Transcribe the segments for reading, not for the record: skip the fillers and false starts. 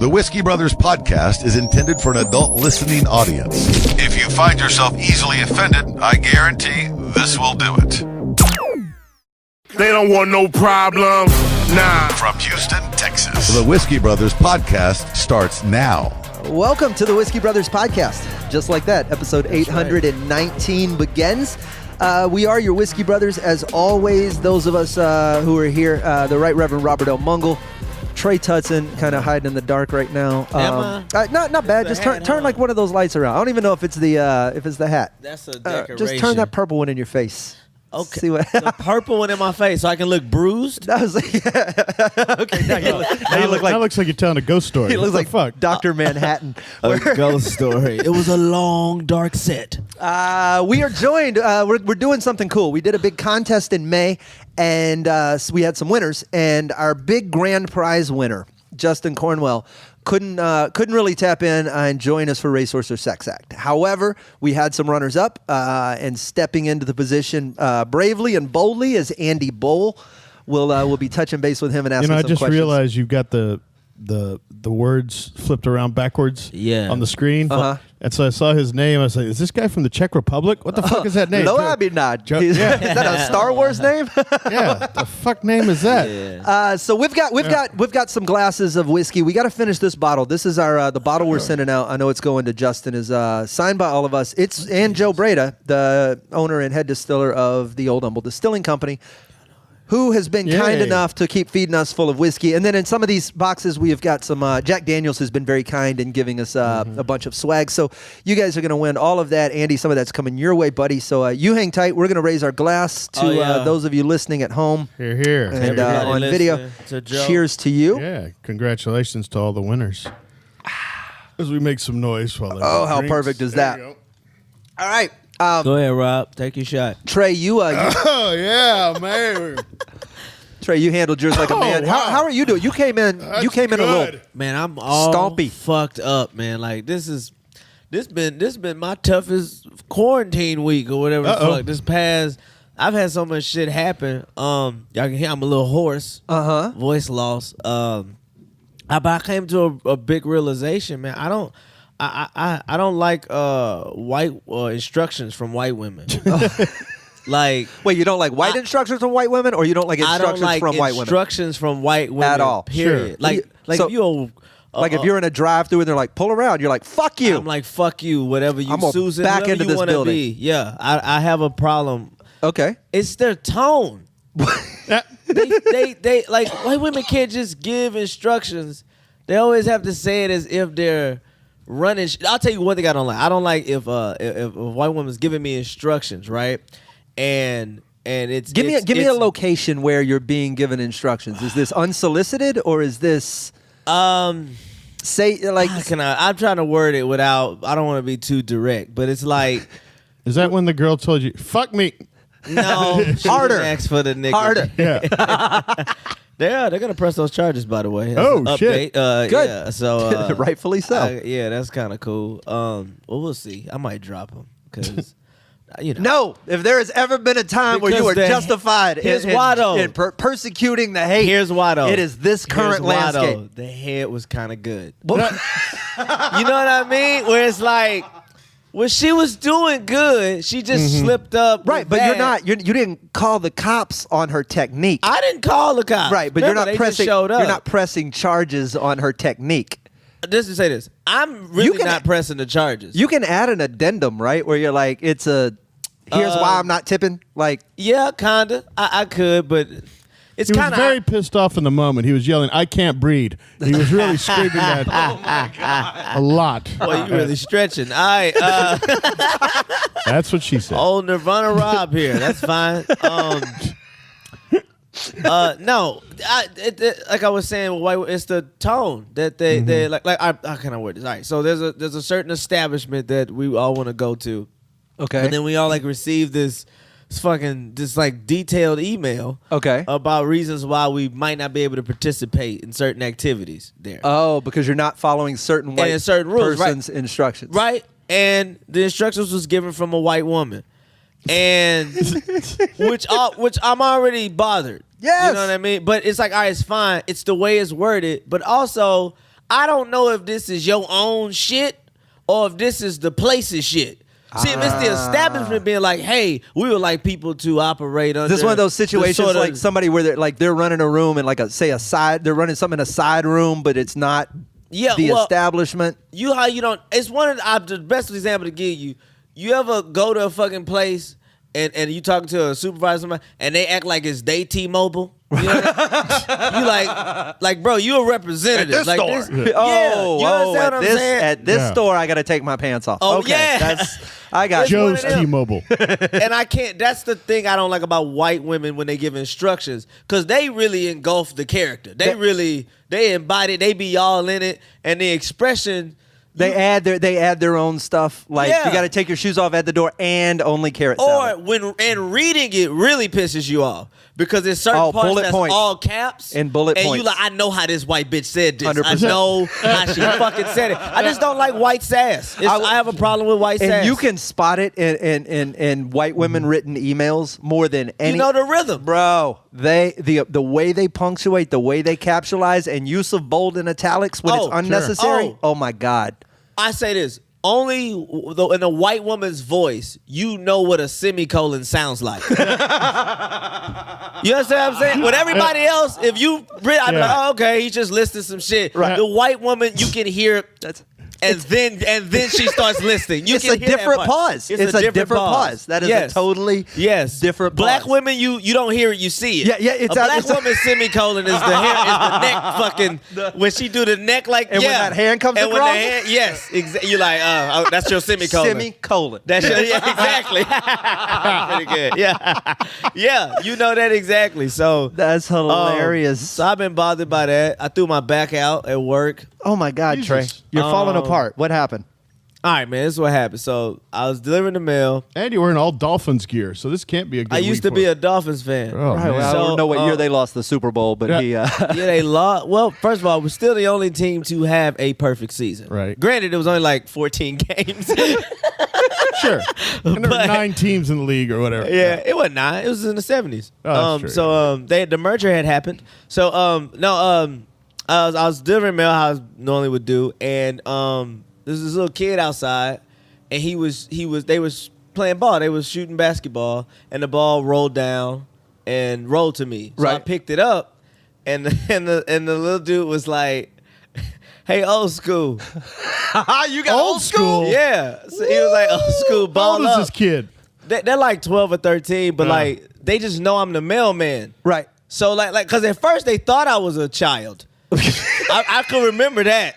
The Whiskey Brothers podcast is intended for an adult listening audience. If you find yourself easily offended, I guarantee this will do it. They don't want no problem. Nah. From Houston, Texas, the Whiskey Brothers podcast starts now. Welcome to the Whiskey Brothers podcast. Just like that, episode 819 begins. We are your Whiskey Brothers, as always. Those of us who are here, the Right Reverend Robert L. Mungle, Trey Tutson, kind of hiding in the dark right now. Not bad. Just turn like one of those lights around. I don't even know if it's the hat. That's a decoration. Just turn that purple one in your face. Okay. See what the purple one in my face so I can look bruised? That was okay. Now you look like, that looks like you're telling a ghost story. He looks like fuck? Dr. Manhattan. A ghost story. It was a long, dark set. We are joined. We're doing something cool. We did a big contest in May, and so we had some winners. And our big grand prize winner, Justin Cornwell, couldn't really tap in and join us for Racehorse or Sex Act. However, we had some runners up, and stepping into the position bravely and boldly is Andy Boal. We'll be touching base with him and asking some questions. I just realized you've got the words flipped around backwards on the screen. Uh-huh. And so I saw his name. I was like, is this guy from the Czech Republic? What the fuck is that name? No, I mean not. Is that a Star Wars name? Yeah, the fuck name is that? Yeah. So we've got some glasses of whiskey. We got to finish this bottle. This is our the bottle we're sending out. I know it's going to Justin. Is signed by all of us. And Joe Breda, the owner and head distiller of the Old Humble Distilling Company, who has been kind enough to keep feeding us full of whiskey. And then in some of these boxes, we have got some, Jack Daniels has been very kind in giving us a bunch of swag. So you guys are going to win all of that. Andy, some of that's coming your way, buddy. So you hang tight. We're going to raise our glass to those of you listening at home. Here, here. And on video, cheers to you. Yeah, congratulations to all the winners. As we make some noise while they're how drinks. perfect is that? Go. All right. Go ahead, Rob. Take your shot. Trey, you Oh, yeah, man. Trey, you handled yours like a man. Wow. How are you doing? You came in a little. Man, I'm all Stompy. fucked up, man. Like this been my toughest quarantine week or whatever the fuck. This past, I've had so much shit happen. Y'all can hear I'm a little hoarse. Voice loss. But I came to a big realization, man. I don't like white instructions from white women. Like, wait, you don't like white instructions from white women, or you don't like instructions from white women instructions from white women at all? Period. Sure. Like so, if you if you're in a drive-through and they're like, pull around, you're like, fuck you. I'm like, fuck you, whatever you, I'm Susan, back whatever into you this wanna building. be. Yeah, I have a problem. Okay. It's their tone. they like white women can't just give instructions. They always have to say it as if they're running. I'll tell you one thing I don't like. I don't like if a white woman's giving me instructions, right? And it's give me a location where you're being given instructions. Is this unsolicited or is this say like? I'm trying to word it without. I don't want to be too direct, but it's like. Is that when the girl told you, fuck me? No, harder. Ask for the nigga. Harder. Yeah. They're gonna press those charges, by the way. That's Oh, an update. shit. Good. Yeah, so rightfully so. yeah, that's kind of cool. Well, we'll see. I might drop them because you know. No, if there has ever been a time where you Because are justified here's why, though. in persecuting the hate, Here's why though. it is this current Here's why, landscape. though. The head was kind of good. Well, You know what I mean? Where it's like, when she was doing good, she just slipped up. right, but you didn't call the cops on her technique. I didn't call the cops. Right, but Remember, they just showed up. you're not pressing charges on her technique. Just to say this, I'm really not pressing the charges. You can add an addendum, right, where you're like, here's why I'm not tipping. Like, yeah, kinda. I could, but it's He was kind of very pissed off in the moment. He was yelling, I can't breed. He was really screaming that a lot. Boy, you really stretching. All right, That's what she said. old Nirvana Rob here. That's fine. No, like I was saying, it's the tone that they like. How can I word this? All right, so there's a certain establishment that we all want to go to. okay. And then we all like receive this like detailed email about reasons why we might not be able to participate in certain activities there. Oh, because you're not following certain white certain rules, person's instructions. Right? And the instructions was given from a white woman. And which I'm already bothered. Yes. You know what I mean? But it's like, all right, it's fine. It's the way it's worded. But also, I don't know if this is your own shit or if this is the place's shit. See, if it's the establishment being like, hey, we would like people to operate under. This is one of those situations sort of, like somebody where they're running a room and like they're running something in a side room, but it's not the establishment. It's one of the best example to give you. You ever go to a fucking place and you talking to a supervisor and they act like it's they T-Mobile? You know you like, bro, you a representative. At this like store. This, you understand what I'm saying? At this store, I got to take my pants off. Oh, okay, yeah. I got Joe's T-Mobile. And I can't. That's the thing I don't like about white women when they give instructions, because they really engulf the character. They embody. They be all in it, and the expression. They add their own stuff. Like you got to take your shoes off at the door and only carrot salad. Or reading it really pisses you off because there's certain parts that's points. All caps and bullet points. And you like, I know how this white bitch said this. 100%. I know how she fucking said it. I just don't like white sass. I have a problem with white sass. And you can spot it in white women written emails more than any. You know the rhythm, bro. The way they punctuate, the way they capitalize, and use of bold and italics when it's unnecessary. Sure. Oh my God. I say this. Only in a white woman's voice, you know what a semicolon sounds like. You understand what I'm saying? With everybody else, if you read, I'd be like, oh, okay, he just listed some shit. Right. The white woman, you can hear and then she starts listing. It's a different pause. It's a different pause. That is a totally different pause. Black women, you don't hear it, you see it. Yeah. It's a black woman's semicolon is the hair, is the neck fucking when she do the neck like and when that hand comes across. When the hand, you like that's your semicolon. Semicolon. That's your, exactly. Pretty good. Yeah. You know that exactly. So that's hilarious. So I've been bothered by that. I threw my back out at work. Oh my God, Jesus. Trey, you're falling apart. What happened? All right, man. This is what happened. So I was delivering the mail. Andy wearing all Dolphins gear, so this can't be a good I used to be a Dolphins fan. Oh, right, well, I don't know what year they lost the Super Bowl, but they lost. Well, first of all, we're still the only team to have a perfect season. Right. Granted, it was only like 14 games. Sure. And there were 9 teams in the league or whatever. Yeah, it wasn't 9. It was in the 70s. Oh, that's true. So the merger had happened. So I was delivering mail how I normally would do, and there's this little kid outside, and they was playing ball. They was shooting basketball, and the ball rolled down and rolled to me. So I picked it up, and the little dude was like, "Hey, old school." You got old school? Yeah. So he was like, "Old school, ball up." How old is this kid? They're like 12 or 13, but like they just know I'm the mailman. Right. So like, because at first they thought I was a child. I can remember that.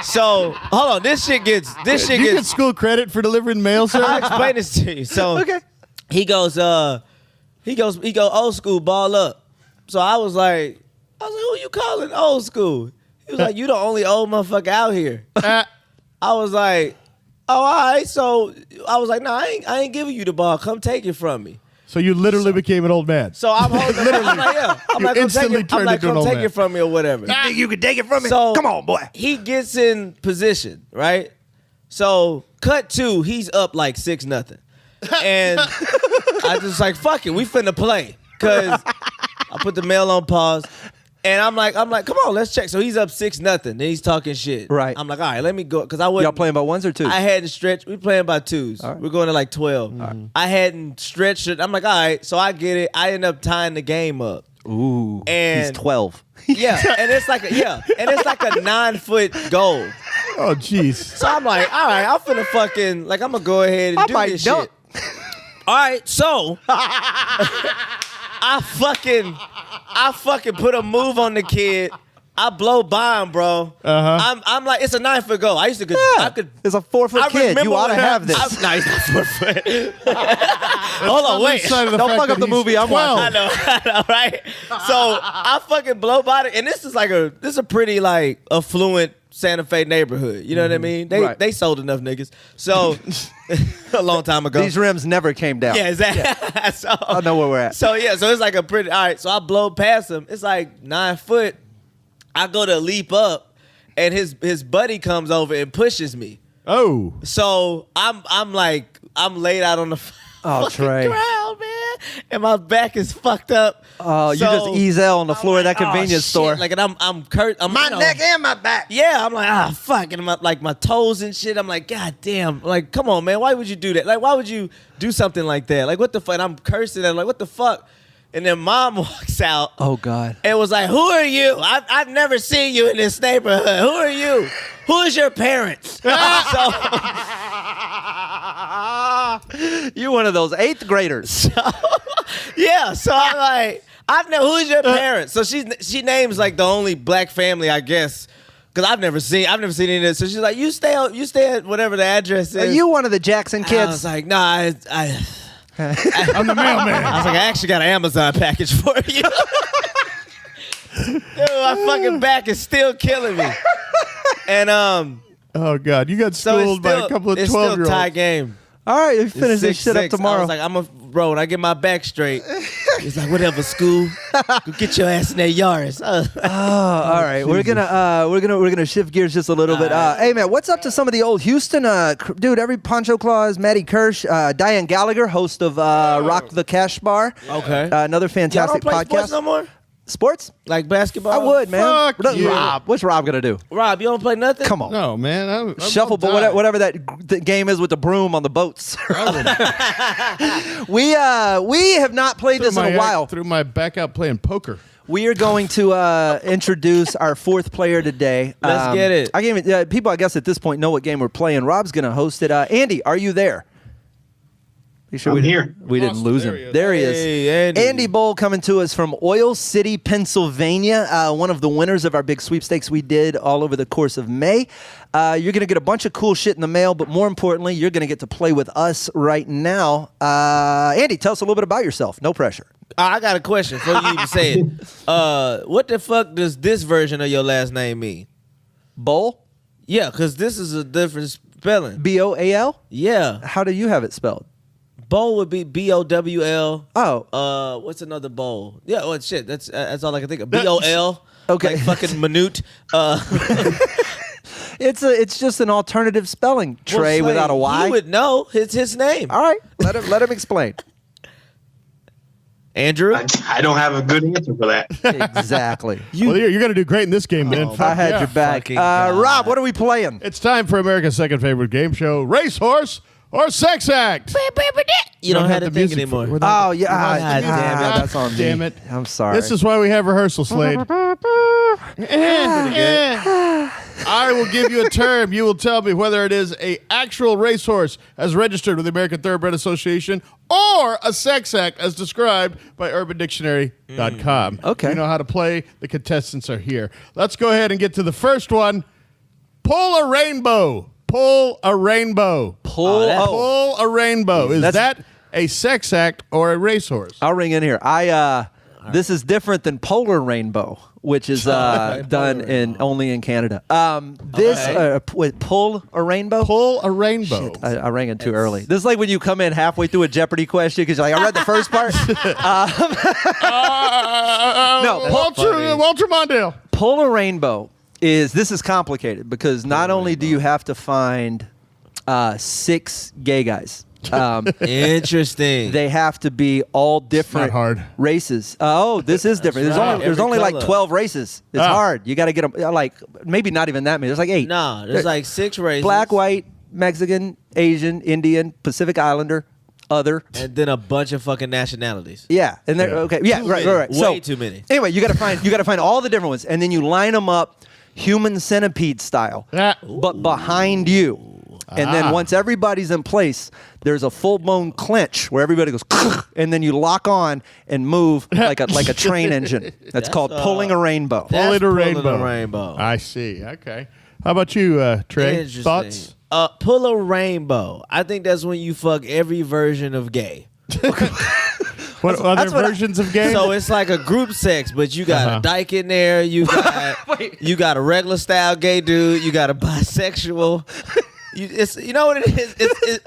So hold on, this shit gets. You get school credit for delivering mail, sir? I'll explain this to you. So he goes, old school, ball up. So I was like, who you calling old school? He was like, you the only old motherfucker out here. I was like, oh, all right. So I was like, no, I ain't giving you the ball. Come take it from me. So you literally became an old man. So I'm holding it. I'm like, yeah. I'm like, come take it from me or whatever. You think you can take it from me? So come on, boy. He gets in position, right? So cut 2, he's up like 6-0. And I just like, fuck it, we finna play. Cause I put the mail on pause. And I'm like, come on, let's check. So he's up 6-0. Then he's talking shit. Right. I'm like, all right, let me go. Cause I wasn't. Y'all playing by 1s or 2s? I hadn't stretched. We playing by 2s. Right. We're going to like 12. Mm-hmm. I hadn't stretched it. I'm like, all right. So I get it. I end up tying the game up. Ooh. And he's 12. Yeah. And it's like a 9-foot goal. Oh, jeez. So I'm like, all right, I'm finna fucking, like, I'm gonna go ahead and do this shit. All right, so I fucking put a move on the kid. I blow by him, bro. I'm like, it's a 9-foot goal. I used to go. Yeah. It's a 4-foot kid. You ought to have this. No, he's not 4 foot. Hold on, wait. Don't fuck up the movie I'm watching. I know, right? So I fucking blow by it, and this is a pretty like affluent Santa Fe neighborhood. You know what I mean? They sold enough niggas. So a long time ago. These rims never came down. Yeah, exactly. Yeah. So I know where we're at. So yeah, so it's like a pretty. All right, so I blow past him. It's like 9 foot. I go to leap up, and his buddy comes over and pushes me. Oh. So I'm laid out on the Trey. ground, man. and my back is fucked up. Oh, you just ease on the floor of that convenience store. Like, and I'm Kurt. I'm my neck and my back. Yeah, I'm like, fuck, and my toes and shit. I'm like, god damn. Like, come on, man. Why would you do that? Like, why would you do something like that? Like, what the fuck? And I'm cursing. I'm like, what the fuck? And then mom walks out. Oh God. And was like, who are you? I've never seen you in this neighborhood. Who are you? Who is your parents? So, you're one of those 8th graders. yeah. So I'm like, who's your parents? So she names like the only black family, I guess. Cause I've never seen any of this. So she's like, you stay at whatever the address is. Are you one of the Jackson kids? And I was like, nah, I'm the mailman. I was like, I actually got an Amazon package for you. Dude, my fucking back is still killing me. And oh God, you got schooled by a couple of 12-year-olds. It's still a tie game. All right, we finish this shit up tomorrow. I was like, bro, when I get my back straight, he's like, whatever, school, go get your ass in that yards. All right, we're gonna shift gears just a little bit. Hey man, what's up to some of the old Houston dude? Every Poncho Claus, Matty Kirsch, Diane Gallagher, host of Rock the Cash Bar. Okay, another fantastic y'all don't play podcast. Sports no more? Sports? Like basketball? I would, man. Fuck you. Rob, what's Rob gonna do? Rob, you don't play nothing? Come on. No, man. I'm Shuffleboard, whatever that game is with the broom on the boats. We have not played this in a while. Threw my back out playing poker. We are going to introduce our 4th player today. Let's get it. I can't even, people, I guess, at this point know what game we're playing. Rob's going to host it. Andy, are you there? You sure I'm here. We didn't lose him. There he is. Hey, Andy Boal coming to us from Oil City, Pennsylvania. One of the winners of our big sweepstakes we did all over the course of May. You're going to get a bunch of cool shit in the mail, but more importantly, you're going to get to play with us right now. Andy, tell us a little bit about yourself. No pressure. I got a question before you even say it. What the fuck does this version of your last name mean? Boal? Yeah, because this is a different spelling. B-O-A-L? Yeah. How do you have it spelled? Bowl would be B-O-W-L. Oh. What's another bowl? Yeah, well, shit. That's all I can think of. B-O-L. Okay. Like fucking minute. It's just an alternative spelling. Trey Well, without a Y. You would know. It's his name. All right. Let him explain. Andrew? I don't have a good answer for that. Exactly. Well, you're going to do great in this game, man. I had your back. fucking God. Rob, what are we playing? It's time for America's second favorite game show, Racehorse or Sex Act. You don't have to the think music anymore. Oh, yeah. God damn it. That's on me. Damn it. I'm sorry. This is why we have rehearsal, Slade. I will give you a term. You will tell me whether it is a actual racehorse as registered with the American Thoroughbred Association or a sex act as described by UrbanDictionary.com. Okay. You know how to play. The contestants are here. Let's go ahead and get to the first one. Pull a rainbow. Pull a rainbow. Pull Pull a rainbow. Is That's- that a sex act or a racehorse? I'll ring in here. This is different than Polar Rainbow, which is done only in Canada. Pull a rainbow. Pull a rainbow. I rang in too early. This is like when you come in halfway through a Jeopardy question because you're like, I read the first part. No, Walter Mondale. Pull a rainbow this is complicated because not only do you have to find 6 gay guys. Interesting. They have to be all different races. This is different. There's only like 12 races. It's hard. You got to get them like maybe not even that many. There's like 8. No, there's like 6 races. Black, white, Mexican, Asian, Indian, Pacific Islander, other, and then a bunch of fucking nationalities. Yeah, and they're okay. Yeah, right. Way too many. Anyway, you got to find all the different ones, and then you line them up, human centipede style, but behind you. And then once everybody's in place, there's a full-blown clinch where everybody goes, and then you lock on and move like a train engine. That's called pulling a rainbow. Pulling a rainbow. rainbow. I see. Okay. How about you, Trey? Thoughts? Pull a rainbow. I think that's when you fuck every version of gay. What other versions of gay? So it's like a group sex, but you got a dyke in there. You got you got a regular style gay dude. You got a bisexual. You know what it is?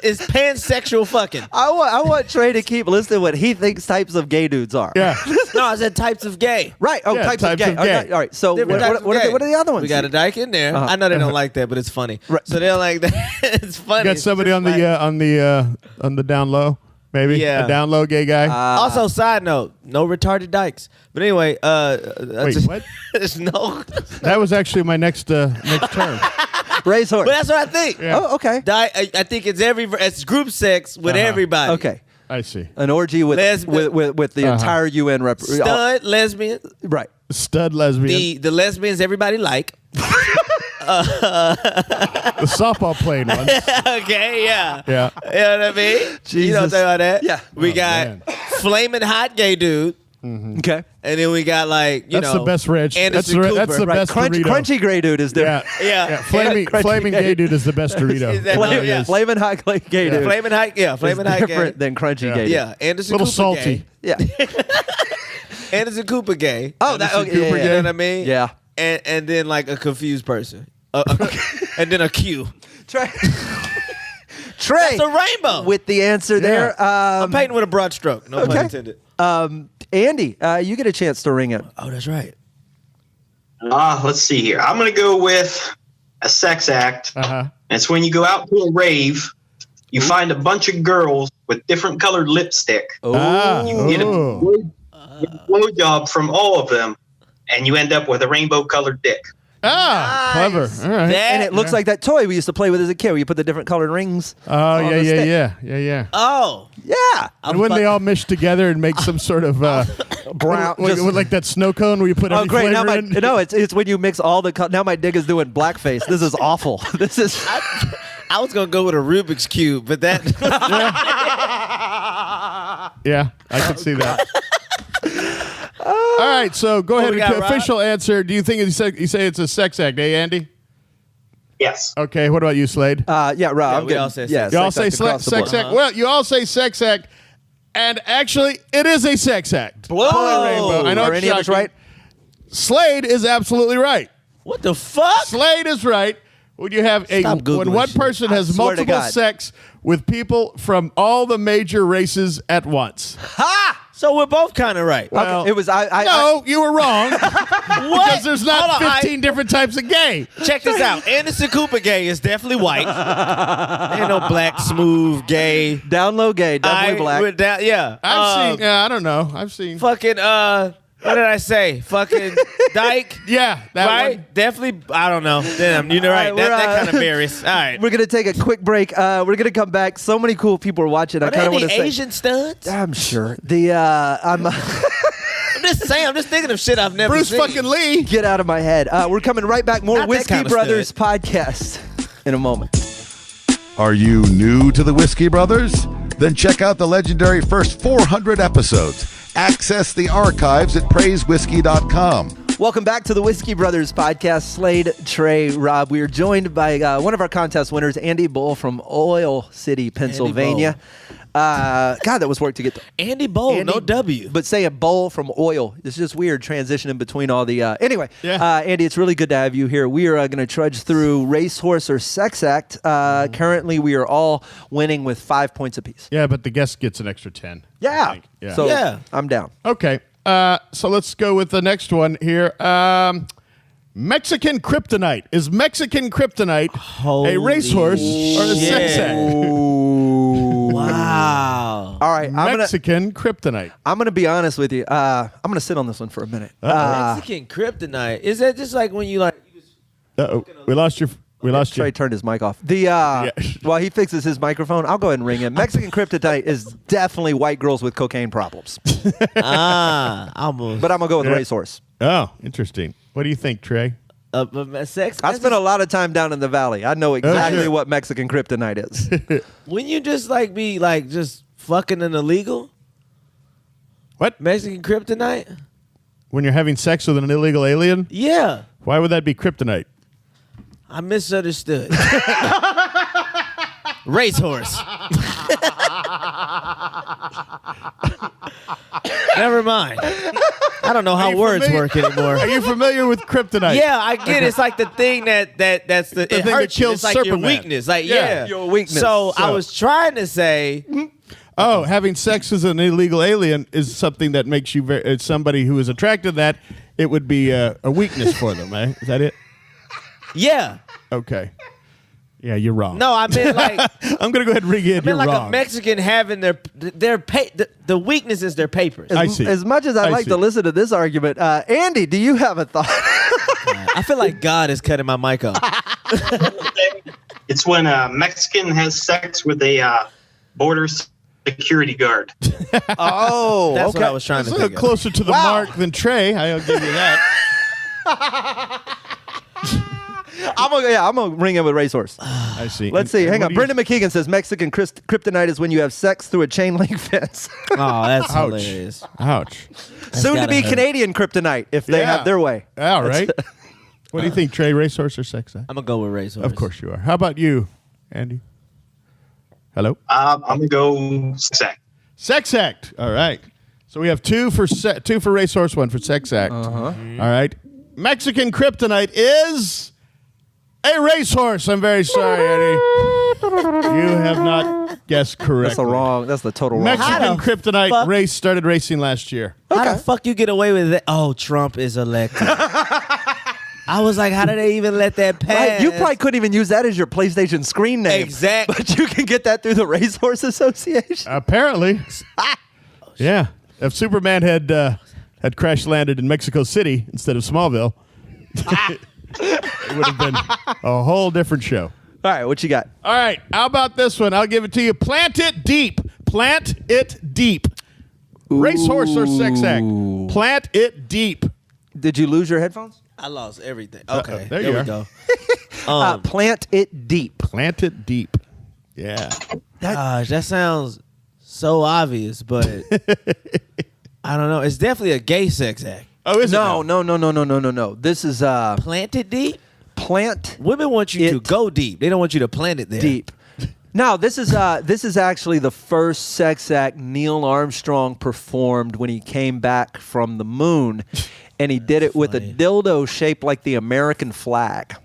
It's pansexual fucking. I want Trey to keep listing what he thinks types of gay dudes are. Yeah. No, I said types of gay. Right. Oh, Yeah, types of gay. Okay. All right. So what are the other ones? We got a dyke in there. I know they don't like that, but it's funny. Right. So they're like that. It's funny. You got somebody on the down low. Maybe Yeah. a down low gay guy. Also, side note, no retarded dykes. But anyway, Wait, what? there's no. That was actually my next term. Racehorse. But that's what I think. Yeah. Oh, okay. I think it's group sex with everybody. Okay. I see. An orgy with with the entire UN rep. Stud, lesbian. Right. Stud lesbian. The lesbians everybody like. The softball playing ones. Okay, yeah. Yeah. You know what I mean? You know Jesus. what I'm talking about that? Yeah. We got man. flaming hot gay dude. Okay. And then we got like, That's the best Rich. Anderson That's Cooper. the best Dorito. Crunchy gray dude is there. Yeah. Yeah. Flaming Crunchy gay gay. dude is the best Dorito. Is that- Flaming, no, yeah. flaming hot gay dude. Flaming hot, yeah, is flaming hot gay. different than crunchy Yeah. gay dude. Yeah, Anderson Little Cooper salty. gay. Yeah. Anderson Cooper gay. Oh, that. Okay, Cooper yeah, You know yeah. what I mean? Yeah. And then like a confused person. And then a Q. Trey. That's a rainbow. with the answer there. I'm painting with a broad stroke. No pun intended. Andy, you get a chance to ring it. Oh, that's right. Let's see here. I'm going to go with a sex act. Uh-huh. And it's when you go out to a rave, you find a bunch of girls with different colored lipstick. You get a blowjob from all of them, and you end up with a rainbow colored dick. Clever. All right. And it looks like that toy we used to play with as a kid where you put the different colored rings. Oh, on the stick. yeah. Oh. Yeah. And when they all mesh together and make some sort of Brown. like that snow cone where you put Oh, every great. Now flavor in. no, it's when you mix all the now my dick is doing blackface. This is awful. This is I was going to go with a Rubik's Cube, but that. Yeah, I can see that. All right, so go ahead we and got, Rob? official answer. Do you think you say it's a sex act, Andy? Yes. Okay, what about you, Slade? yeah, Rob. Yeah, I'm we getting- all say yeah, sex You all say act across the sex board. act. Well, you all say sex act, and actually, it is a sex act. Whoa. Rainbow. I know Are it's any of us shocking. right? Slade is absolutely right. What the fuck? Slade is right. When you have Stop Googling when one shit. person has swear to multiple God. sex with people from all the major races at once. So we're both kind of right. Well, It was no, you were wrong. What? Because there's not Hold on, 15 different types of gay. Check this out. Anderson Cooper gay is definitely white. Ain't no black, smooth, gay. down low gay, definitely black. We're down, yeah. I've seen. I don't know. I've seen. Fucking, what did I say? Fucking dyke. Yeah, that Right? one. Definitely, I don't know. Damn, you're right. All right, that we're, kind of varies. All right. We're gonna take a quick break. We're gonna come back. So many cool people are watching. I Are kind there of want any to say. Asian studs? I'm sure. I'm I'm just saying. I'm just thinking of shit I've never Bruce seen. fucking Lee. get out of my head. We're coming right back. More Not that Whiskey kind of Brothers stud. podcast in a moment. Are you new to the Whiskey Brothers? Then check out the legendary first 400 episodes. Access the archives at praisewhiskey.com. Welcome back to the Whiskey Brothers podcast. Slade, Trey, Rob. We are joined by one of our contest winners, Andy Boal from Oil City, Pennsylvania. God, that was work to get. Andy Boal, Andy- no W. But say a bowl from oil. It's just weird transitioning between all the. Anyway, Yeah. Andy, it's really good to have you here. We are going to trudge through Racehorse or Sex Act. Currently, we are all winning with 5 points apiece. Yeah, but the guest gets an extra 10. I Yeah. think. Yeah. So Yeah. I'm down. Okay. So let's go with the next one here. Mexican kryptonite. Is Mexican kryptonite a Holy racehorse or a sex shit. act? Wow. All right, Mexican kryptonite. I'm gonna be honest with you. I'm gonna sit on this one for a minute. Mexican kryptonite. Is that just like when you like? Uh-oh. We lost you. We lost Trey you. turned his mic off. While he fixes his microphone, I'll go ahead and ring him. Mexican kryptonite is definitely white girls with cocaine problems, Almost. but I'm gonna go with Yeah. Racehorse. Oh, interesting. What do you think, Trey? Sex. I spent a lot of time down in the valley. I know exactly sure. what Mexican kryptonite is. When you just like be like just fucking an illegal What? Mexican kryptonite. When you're having sex with an illegal alien? Yeah, Why would that be kryptonite? I misunderstood. Racehorse. Never mind. I don't know how you words familiar- work anymore. Are you familiar with kryptonite? Yeah, I get it. It's like the thing that's it thing that hurts you. kills It's like your Superman. weakness. Like Yeah. Your weakness. So I So- was trying to say, Oh, having sex with an illegal alien is something that makes you it's somebody who is attracted to that. It would be a weakness for them, eh? Is that it? yeah. Okay. Yeah, you're wrong. No, I meant like I'm going to go ahead and ring in. I mean, You're like wrong. a Mexican having the weakness is their papers. I see. As much as I like to listen to this argument, Andy, do you have a thought? I feel like God is cutting my mic off. It's when a Mexican has sex with a border security guard. Oh, That's okay. what I was trying It's to a think little of. closer to the mark than Trey. I'll give you that. I'm gonna ring in with Racehorse. I see. Let's see. Hang what on. do you- Brendan McKeegan says Mexican kryptonite is when you have sex through a chain link fence. Oh, that's Ouch. hilarious. Ouch. Soon to gotta be hurt. Canadian kryptonite if they have their way. All right. What do you think, Trey? Racehorse or sex act? I'm gonna go with Racehorse. Of course you are. How about you, Andy? Hello? I'm gonna go sex. Sex act. All right. So we have two for Racehorse, one for sex act. All right. Mexican kryptonite is a racehorse. I'm very sorry, Eddie. You have not guessed correctly. That's the total wrong. Mexican How the kryptonite fuck? race started racing last year. How the fuck you get away with that? Oh, Trump is elected. I was like, how did they even let that pass? Right, you probably couldn't even use that as your PlayStation screen name. Exactly. But you can get that through the Racehorse Association. Apparently. Yeah. If Superman had crash landed in Mexico City instead of Smallville, it would have been a whole different show. All right, what you got? All right. How about this one? I'll give it to you. Plant it deep. Plant it deep. Racehorse or sex act? Plant it deep. Did you lose your headphones? I lost everything. Okay, there you we are. go. Plant it deep. Plant it deep. Yeah. Gosh, that sounds so obvious, but I don't know. It's definitely a gay sex act. Oh, is it? No. This is Plant it deep. plant Women want you to It- go deep. They don't want you to plant it there. deep. Now, this is actually the first sex act Neil Armstrong performed when he came back from the moon, and he did it with a funny. dildo shaped like the American flag.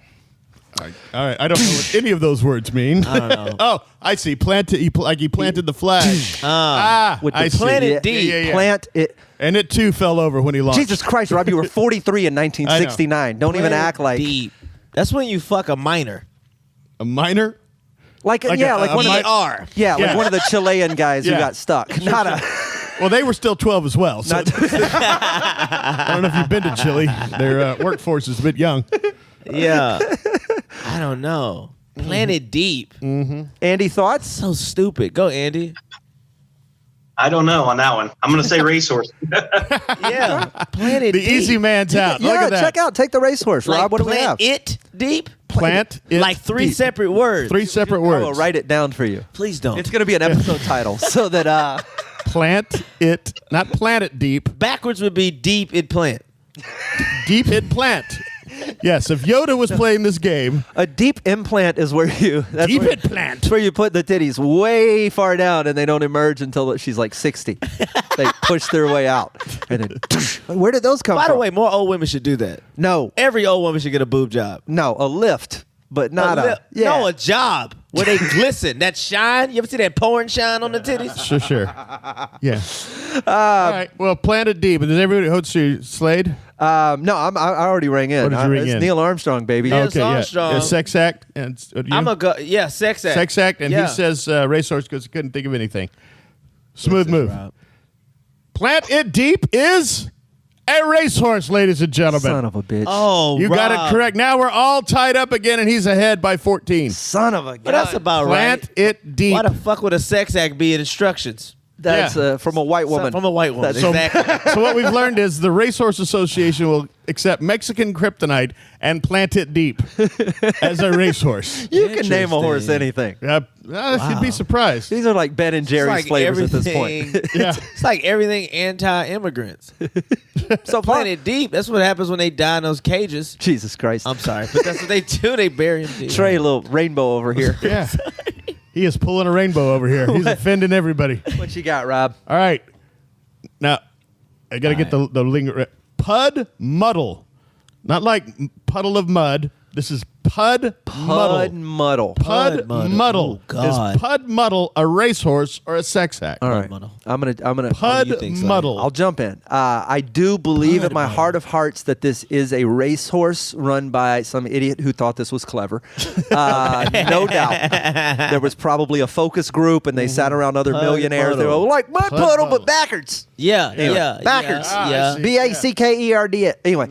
All right. I don't know what any of those words mean. I don't know. Oh, I see. Planted. He planted the flag. With the I see. Plant it Yeah, deep. Yeah. Plant it. And it too fell over when he launched. Jesus Christ, Rob, you were 43 in 1969. Don't even Plant it act like deep. That's when you fuck a minor. A minor? like Like yeah, a- like a one of mi- the ER. yeah, like Yeah. one of the Chilean guys who Yeah. got stuck. Not a Well, they were still 12 as well. So not I don't know if you've been to Chile. Their workforce is a bit young. Yeah. I don't know. Plant it deep. Andy thoughts? So stupid. Go, Andy. I don't know on that one. I'm gonna say racehorse. Yeah. Plant it The deep. easy man's out. Look Yeah, at that. take the racehorse, Like, Rob. What do we have? plant it deep? Plant it Like three deep. separate words. Three separate I will words. write it down for you. Please don't. It's going to be an episode title so that Plant it, not plant it deep. Backwards would be deep in plant. Deep it plant. Yes, if Yoda was playing this game, a deep implant is where you deep where, it plant. It's where you put the titties way far down and they don't emerge until she's like 60. They push their way out. And then where did those come By from? the way, more old women should do that. No. Every old woman should get a boob job. No, a lift, but not a No, a job where they glisten. That shine. You ever see that porn shine on the titties? Sure. Yeah. All right. Well, plant it deep. And then everybody holds you, Slade? No, I already rang in. What did you ring it's in? Neil Armstrong, baby. Yeah. Okay, Armstrong. yeah. Sex act. And you? I'm a go. Yeah, sex act. Sex act. And Yeah. he says racehorse because he couldn't think of anything. Smooth move. Rob. Plant it deep is a racehorse, ladies and gentlemen. Son of a bitch. Oh, You got Rob. it correct. Now we're all tied up again, and he's ahead by 14. Son of a But that's about Plant right. it deep. Why the fuck would a sex act be in instructions? That's Yeah. from a white woman. From a white woman. That's- Exactly. So what we've learned is the Racehorse Association will accept Mexican kryptonite and plant it deep as a racehorse. You can name a horse Interesting. anything. You'd be surprised. These are like Ben and Jerry's like flavors at this everything- point. Yeah. It's like everything anti-immigrants. So Plant far, it deep. That's what happens when they die in those cages. Jesus Christ. I'm sorry, but that's what they do. They bury them deep. Trey, little rainbow over here. Yeah. He is pulling a rainbow over here. He's offending everybody. What you got, Rob? All right. Now, I got to get the lingo right. Pud muddle. Not like puddle of mud. This is Pud Muddle. Pud Muddle. Oh, God. Is Pud Muddle a racehorse or a sex act? All right. Muddle. I'm gonna Pud Muddle. I'll jump in. I do believe in my heart of hearts that this is a racehorse run by some idiot who thought this was clever. No doubt. There was probably a focus group, and they sat around other millionaires. They were like, Mud Puddle, but backwards. Yeah, Anyway, yeah. backwards. Yeah. Backerd. Anyway.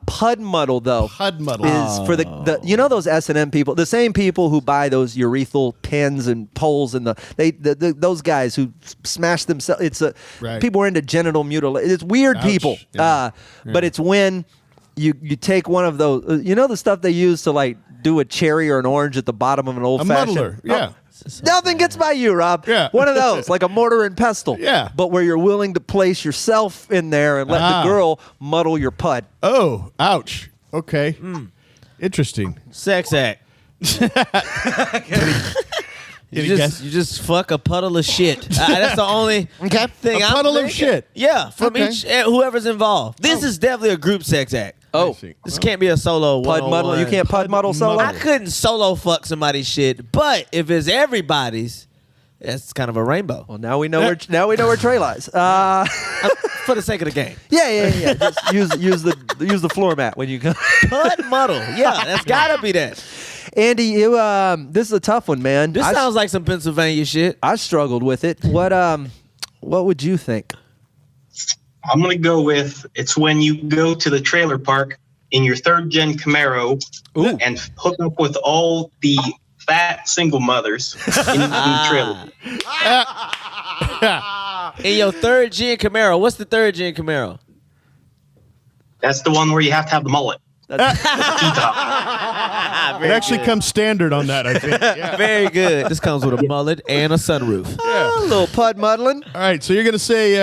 Pud Muddle, though, Pud Muddle. is for the you know those S&M people, the same people who buy those urethral pins and poles, and those guys who smash themselves. It's people are into genital mutilation. It's weird people, Yeah. but it's when you take one of those. You know the stuff they use to like do a cherry or an orange at the bottom of an old fashioned. muddler, yeah. Nothing gets by you, Rob. Yeah. One of those, like a mortar and pestle. Yeah. But where you're willing to place yourself in there and let the girl muddle your pud. Oh, ouch. Okay. Interesting. Sex act. You just fuck a puddle of shit. That's the only thing. A puddle of shit. Yeah, from each whoever's involved. This is definitely a group sex act. Oh, This can't be a solo pud muddle. You can't pud muddle solo. I couldn't solo fuck somebody's shit, but if it's everybody's, that's kind of a rainbow. Well, now we know where Trey lies. For the sake of the game. Yeah. Just use the floor mat when you come. Pud muddle. Yeah, that's gotta be that. Andy, you this is a tough one, man. This sounds like some Pennsylvania shit. I struggled with it. What would you think? I'm going to go with it's when you go to the trailer park in your third-gen Camaro and hook up with all the fat single mothers in the trailer. In your third-gen Camaro. What's the third-gen Camaro? That's the one where you have to have the mullet. It actually comes standard on that, I think. Yeah. Very good. This comes with a mullet and a sunroof. A little pud muddling. All right, so you're going to say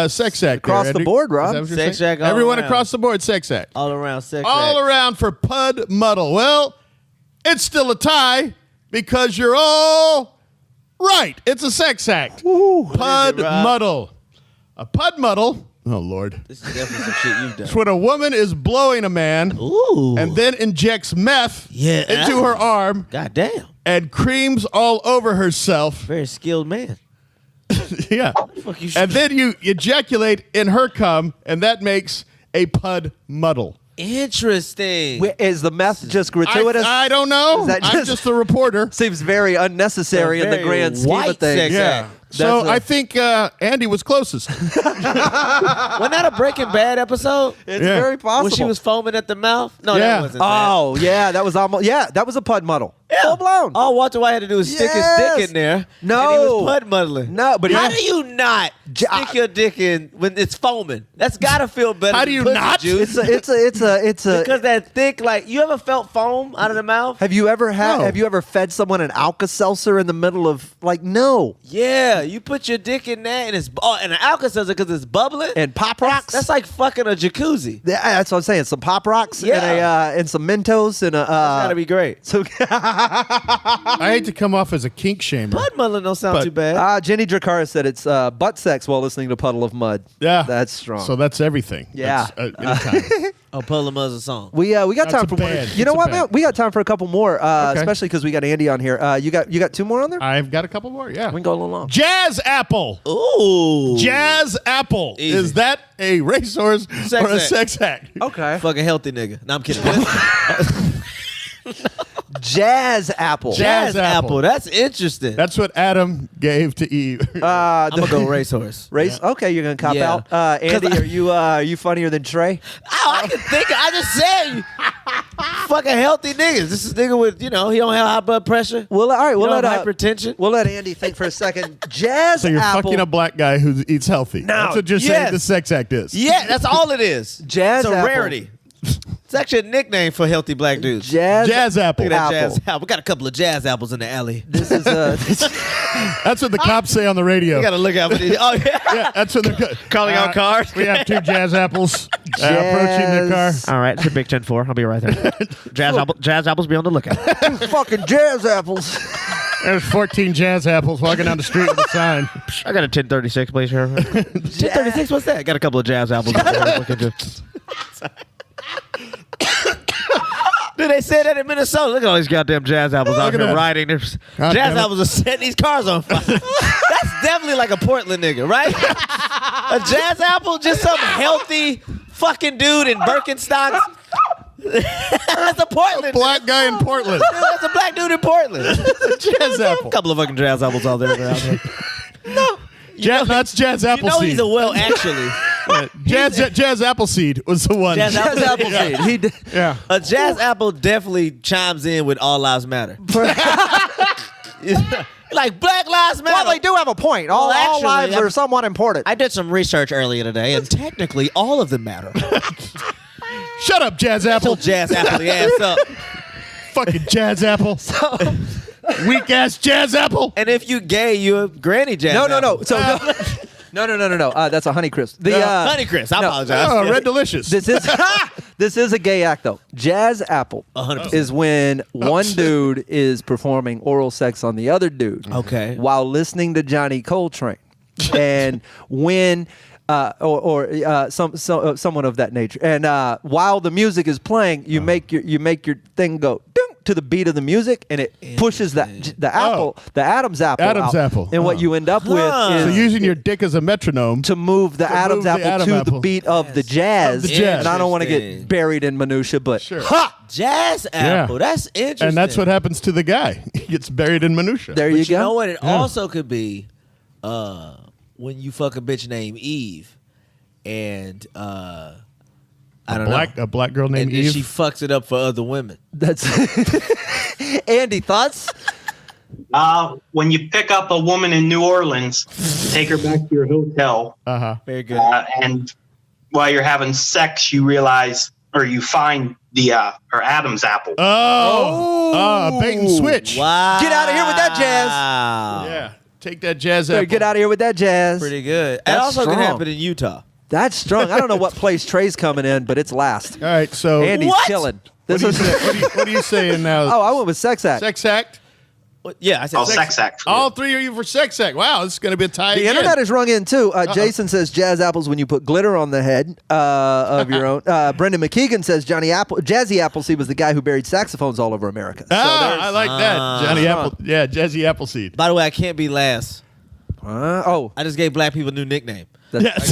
sex act. Across there, the Andy? board, Rob. Is that what you're Sex saying? act all Everyone around. across the board, sex act. All around sex All act. around for Pud Muddle. Well, it's still a tie because you're all right. It's a sex act. Pud Muddle. A Pud Muddle. Oh, Lord. This is definitely some shit you've done. It's when a woman is blowing a man and then injects meth into her arm God damn. and creams all over herself. Very skilled man. Yeah. And then you ejaculate in her cum, and that makes a Pud Muddle. Interesting. Is the meth just gratuitous? I don't know. Is that I'm just a reporter. Seems very unnecessary in the Very grand scheme white of things. sex Yeah. act. So That's I think Andy was closest. Wasn't that a Breaking Bad episode? It's Yeah. very possible. When she was foaming at the mouth? No, Yeah. that wasn't that. Oh, yeah, that was almost. Yeah, that was a pud muddle. Full blown. All Walter White had to do was stick his Yes. dick in there. No. And he was pud muddling. No, but how he- do you not stick your dick in when it's foaming? That's gotta feel better. How than do you pussy not? juice. It's a. Because that thick, like, you ever felt foam out of the mouth? Have you ever had? No. Have you ever fed someone an Alka-Seltzer in the middle of like no Yeah, you put your dick in that and it's and an Alka-Seltzer because it's bubbling. and Pop Rocks? That's like fucking a jacuzzi. Yeah, that's what I'm saying. Some Pop Rocks Yeah. and some Mentos and a. That's gotta be great. So I hate to come off as a kink shamer. Pud muddling don't sound But- too bad. Jenny Dracara said it's butt sex while listening to Puddle of Mud. Yeah. That's strong. So that's everything. Yeah. That's, anytime. Oh, Puddle of Mud's a song. We got That's time a for more. band. You know It's a what, man? band. We got time for a couple more, Okay. especially because we got Andy on here. You got two more on there? I've got a couple more. Yeah. We can go a little long. Jazz Apple. Ooh. Jazz Apple. Easy. Is that a racehorse Sex or a act. sex act? Okay. Fucking healthy nigga. No, I'm kidding. Jazz Apple. Jazz apple. That's interesting. That's what Adam gave to Eve. I'm going to go racehorse. Race. Okay, you're gonna cop Yeah. out. Andy, are you funnier than Trey? Oh, I can think. I just said fucking healthy niggas. This is nigga with, he don't have high blood pressure. Well, all right. We'll let hypertension. We'll let Andy think for a second. Jazz So you're Apple. fucking a black guy who eats healthy. That's what you're saying yes. the sex act is. Yeah, that's all it is. Jazz It's a apple. rarity. It's actually a nickname for healthy black dudes. Jazz Apple. Look at that Apple. jazz apple. We got a couple of jazz apples in the alley. This is That's what the cops say on the radio. You got to look out for these. Oh, yeah. Yeah, that's what they're Calling out cars. We have two jazz apples approaching the car. Jazz- All right, it's a Big 10-4. I'll be right there. Jazz apples be on the lookout. fucking jazz apples. There's 14 jazz apples walking down the street with a sign. I got a 1036, please, Sheriff. 1036, what's that? Got a couple of jazz apples. Dude, they said that in Minnesota. Look at all these goddamn jazz apples out here riding. Jazz apples are setting these cars on fire. That's definitely like a Portland nigga, right? A jazz apple, just some healthy fucking dude in Birkenstocks. That's a Portland. Black guy in Portland. That's a black dude in Portland. Jazz apple. A couple of fucking jazz apples out there. No. That's Jazz Appleseed. He's a actually. Jazz Appleseed was the one. Jazz Appleseed. He did. Yeah. A jazz apple definitely chimes in with All Lives Matter. Like Black Lives Matter. Well, they do have a point. All lives are somewhat important. I did some research earlier today, and technically all of them matter. Shut up, Jazz Apple. Jazz apple the ass up. Fucking Jazz Apple. Weak ass Jazz Apple. And if you gay, you a granny jazz apple. No. So no. That's a Honeycrisp. Honeycrisp. I apologize. Oh, Red Delicious. This is a gay act though. Jazz apple 100%. is when one dude is performing oral sex on the other dude. Okay. While listening to Johnny Coltrane, and when. Someone of that nature, and while the music is playing, you make your thing go ding to the beat of the music, and it pushes the Adam's apple. Apple. And what you end up with So is using your dick as a metronome to move the Adam's apple to the beat of the jazz. And I don't want to get buried in minutia, but Jazz apple. That's interesting. And that's what happens to the guy. He gets buried in minutia. There you go. You know what? It also could be when you fuck a bitch named Eve, and I don't know, A black girl named and Eve. she fucks it up for other women. That's Andy, thoughts? When you pick up a woman in New Orleans, take her back to your hotel. Very good. And while you're having sex, you realize or you find her Adam's apple. A bait and switch. Wow. Get out of here with that jazz. Yeah. Take that Jazz apple. Get out of here with that jazz. Pretty good. That That's also strong. can happen in Utah. That's strong. I don't know what place Trey's coming in, but it's last. All right, so Andy's chilling. what are you saying now? Oh, I went with sex act. Sex act? Yeah, I said sex act. All three of you for sex act. Wow, this is going to be a tie The again. internet is rung in too. Jason says jazz apples when you put glitter on the head of your own. Brendan McKeegan says Jazzy Appleseed was the guy who buried saxophones all over America. I like that. Johnny Apple. Yeah, Jazzy Appleseed. By the way, I can't be last. Oh, I just gave black people a new nickname. Yes.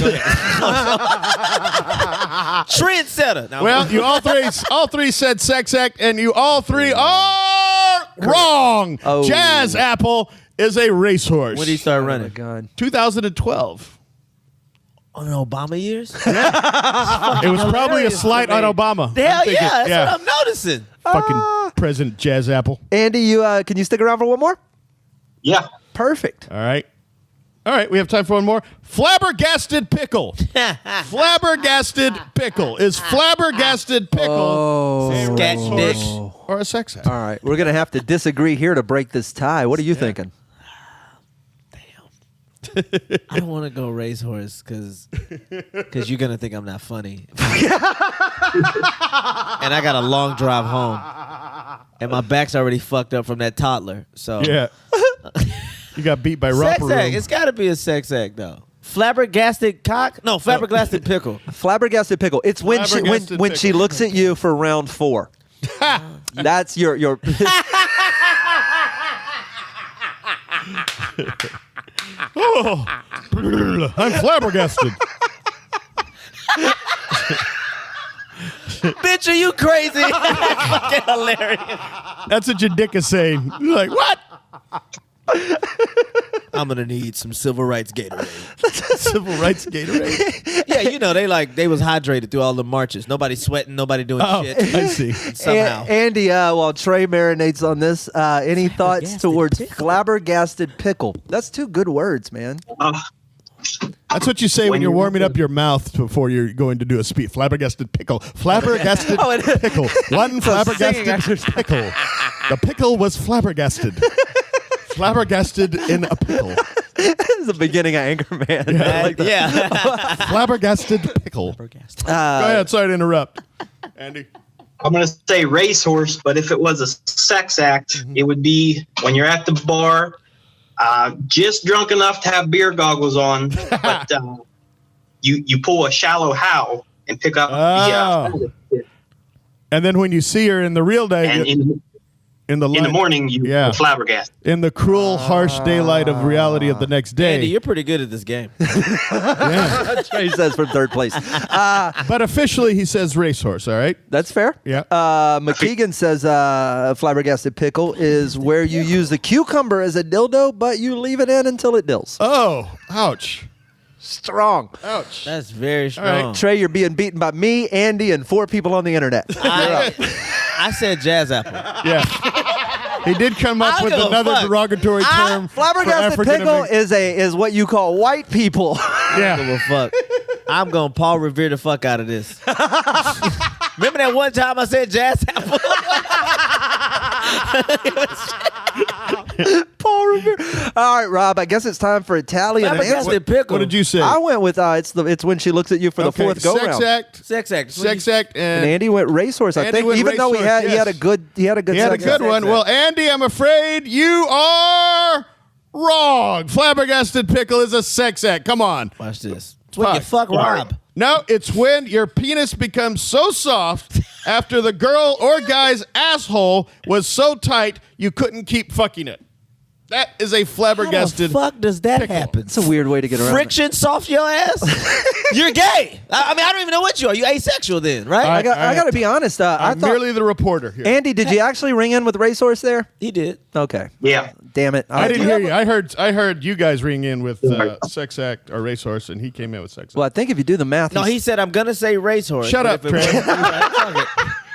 Trendsetter. Now, Well, you all three said sex act, and you all three are wrong. Oh. Jazz Apple is a racehorse. when did he start oh my running? God. 2012. On Obama years? It was probably a slight on Obama. Hell I'm thinking, yeah, that's what I'm noticing. Fucking President Jazz Apple. Andy, you can you stick around for one more? Yeah. Perfect. All right. We have time for one more. Flabbergasted pickle. Flabbergasted pickle. Is flabbergasted pickle a Scat racehorse or a sex act? All right, we're gonna have to disagree here to break this tie. What are you thinking? I don't want to go racehorse because you're going to think I'm not funny. And I got a long drive home. And my back's already fucked up from that toddler. So Yeah. You got beat by sex romper act. room. It's got to be a sex act, though. Flabbergasted cock? No, flabbergasted pickle. Flabbergasted pickle. It's when she Flabbergasted when she pickle. looks at you for round 4. That's your. Oh, I'm flabbergasted. Bitch, are you crazy? That's fucking hilarious. That's what your dick is saying. You're like, what? I'm going to need some civil rights Gatorade. Civil rights Gatorade. Yeah, you know, they was hydrated through all the marches. Nobody sweating, nobody doing shit. I see. Somehow. Andy, while Trey marinates on this, any thoughts towards flabbergasted pickle? That's 2 good words, man. That's what you say when you're warming up your mouth before you're going to do a speech. Flabbergasted pickle. Flabbergasted pickle. One flabbergasted pickle. The pickle was flabbergasted. Flabbergasted in a pickle. This is the beginning of Anchorman. Yeah, I like that. Yeah. Flabbergasted pickle. Go ahead. Sorry to interrupt. Andy. I'm going to say racehorse, but if it was a sex act, it would be when you're at the bar, just drunk enough to have beer goggles on, but you pull a shallow how and pick up the And then when you see her in the real day, And in the morning, you Yeah. flabbergasted. in the cruel, harsh daylight of reality of the next day. Andy, you're pretty good at this game. Trey says from third place. But officially, he says racehorse, all right? That's fair. Yeah. McKeegan says flabbergasted pickle is where you use the cucumber as a dildo, but you leave it in until it dills. Oh, ouch. Strong. Ouch. That's very strong. Trey, you're being beaten by me, Andy, and 4 people on the internet. I said jazz apple. Yeah. He did come up I with don't give a another fuck. derogatory term. for Flabbergasted pickle African-American- is what you call white people. Yeah. Give a fuck. I'm gonna Paul Revere the fuck out of this. Remember that one time I said jazz apple? Paul Revere. All right, Rob. I guess it's time for Italian and answer. Flabbergasted pickle. What did you say? I went with it's when she looks at you for the fourth go Sex round. act. Sex act. Sex act. And And Andy went racehorse. I Andy think, went even though he racehorse, had a yes. good he had a second. good one. Well, Andy, I'm afraid you are wrong. Flabbergasted pickle is a sex act. Come on. Watch this. It's when you fuck Sorry. Rob. No, it's when your penis becomes so soft after the girl or guy's asshole was so tight you couldn't keep fucking it. That is a How the flabbergasted. fuck does that pickle. happen? It's a weird way to get around it. Friction soft your ass? You're gay. I mean, I don't even know what you are. You asexual then, right? I got to be honest. I I'm thought merely the reporter here. Andy, did you actually ring in with racehorse there? He did. Okay. Yeah. Damn it. I didn't hear you. I heard you guys ring in with sex act or racehorse, and he came in with sex act. Well, I think if you do the math, No, he said I'm gonna say racehorse. Shut but up, if it Trey. wasn't, fuck it.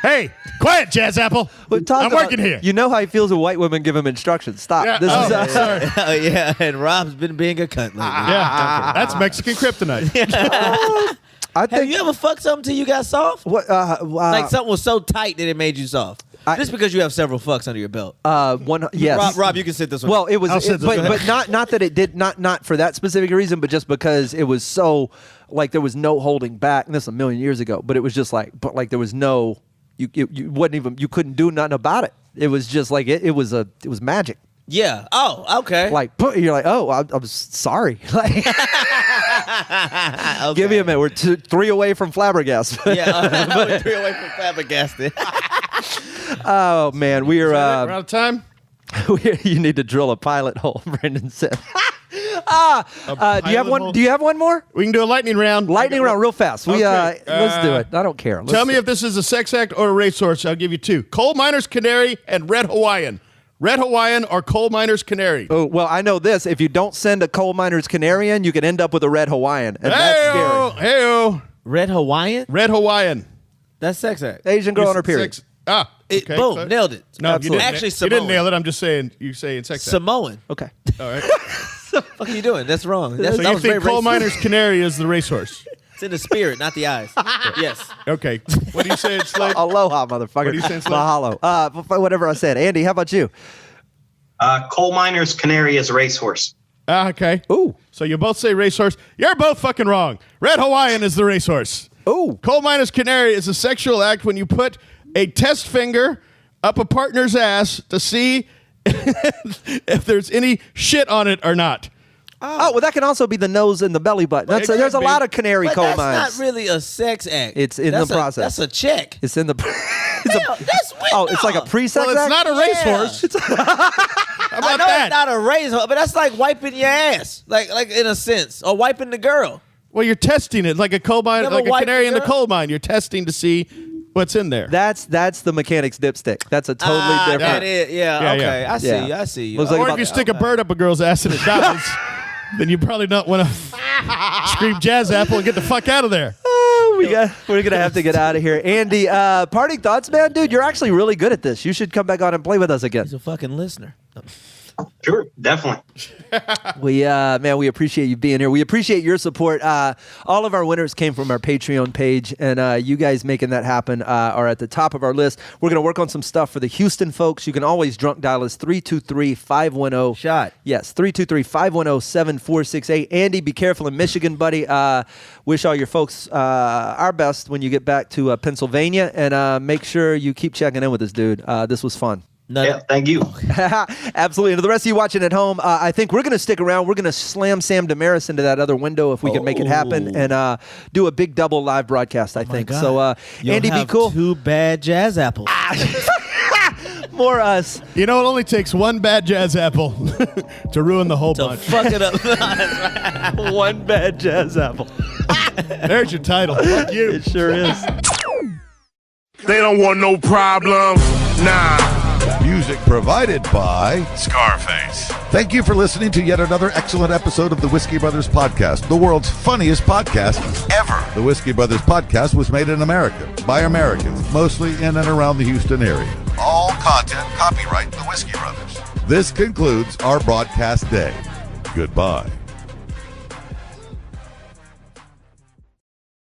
Hey, quiet, Jazz Apple. I'm working here. You know how he feels when white women give him instructions. Stop. Yeah, This is sorry. Oh, yeah, and Rob's been being a cunt lately. Yeah, that's Mexican kryptonite. I Have think you ever fucked something till you got soft? what Like something was so tight that it made you soft. Just because you have several fucks under your belt. yes. Rob, you can sit this one. Well, it was, I'll sit this way. but not that it did not for that specific reason, but just because it was so like there was no holding back. And this is a million years ago, but it was just like there was no you wasn't even you couldn't do nothing about it. It was just like it was magic. yeah. Oh, okay. Like you're like, oh, I'm sorry. Like, Okay. give me a minute. We're 3 away from flabbergast. Yeah, we're 3 away from flabbergasted. Oh man, We're out of time. you need to drill a pilot hole. Brendan said. Do you have one? hole? Do you have one more? We can do a lightning round. Lightning round, real fast. We Okay, let's do it. I don't care. Tell me if this is a sex act or a racehorse. I'll give you 2. Coal miner's canary and red Hawaiian. Red Hawaiian or coal miner's canary. Oh, well, I know this. If you don't send a coal miner's canary in, you can end up with a red Hawaiian, and that's scary. Hey-o. Red Hawaiian? Red Hawaiian. That's sex act. Asian girl on her period. Sex- okay. Boom, nailed it. No, you Absolutely. didn't. Actually, you Samoan. didn't nail it. I'm just saying. You say it's sex act. Samoan. Okay. All right. What are you doing? That's wrong. That's, So that you was very think coal racist. miner's canary is the racehorse? It's in the spirit, not the eyes. Yes. Okay. What do you say, it's Slade? Aloha, motherfucker. What are you saying, Slade? Mahalo. Whatever I said. Andy, how about you? Coal miner's canary is racehorse. Okay. Ooh. So you both say racehorse. You're both fucking wrong. Red Hawaiian is the racehorse. Ooh. Coal miner's canary is a sexual act when you put a test finger up a partner's ass to see if there's any shit on it or not. Oh, well, that can also be the nose and the belly button. Well, it There's a could be. lot of canary But coal that's mines. not really a sex act. It's in That's the process. That's a check. It's in the. Hell, that's weird. Oh, it's like a pre-sex Well, it's act? not a racehorse. How I about know that? it's not a razor, but that's like wiping your ass, like in a sense, or wiping the girl. Well, you're testing it like a coal mine, Never like a wiped canary a in the girl? coal mine. You're testing to see what's in there. That's the mechanic's dipstick. That's a totally different. That is, Yeah, okay. yeah. I see Yeah. you. I see you. Looks like or about- if you stick a bird up a girl's ass and it dies, then you probably don't want to scream jazz apple and get the fuck out of there. We're gonna have to get out of here. Andy, parting thoughts, man, dude. You're actually really good at this. You should come back on and play with us again. He's a fucking listener. Sure, definitely. We appreciate you being here. We appreciate your support. All of our winners came from our Patreon page, and you guys making that happen are at the top of our list. We're going to work on some stuff for the Houston folks. You can always drunk dial us 323-510. Shot. Yes, 323-510-7468. Andy, be careful in Michigan, buddy. Wish all your folks our best when you get back to Pennsylvania, and make sure you keep checking in with us, dude. This was fun. Yeah, thank you. Absolutely. And to the rest of you watching at home, I think we're going to stick around. We're going to slam Sam Damaris into that other window if we can make it happen and do a big double live broadcast, I think. God. So, Andy, be cool. 2 bad jazz apples. More us. You know, it only takes one bad jazz apple to ruin the whole bunch. Fuck it up. One bad jazz apple. There's your title. Fuck you. It sure is. They don't want no problems. Nah. Music provided by Scarface. Thank you for listening to yet another excellent episode of the Whiskey Brothers Podcast, the world's funniest podcast ever. The Whiskey Brothers Podcast was made in America by Americans, mostly in and around the Houston area. All content copyright the Whiskey Brothers. This concludes our broadcast day. Goodbye.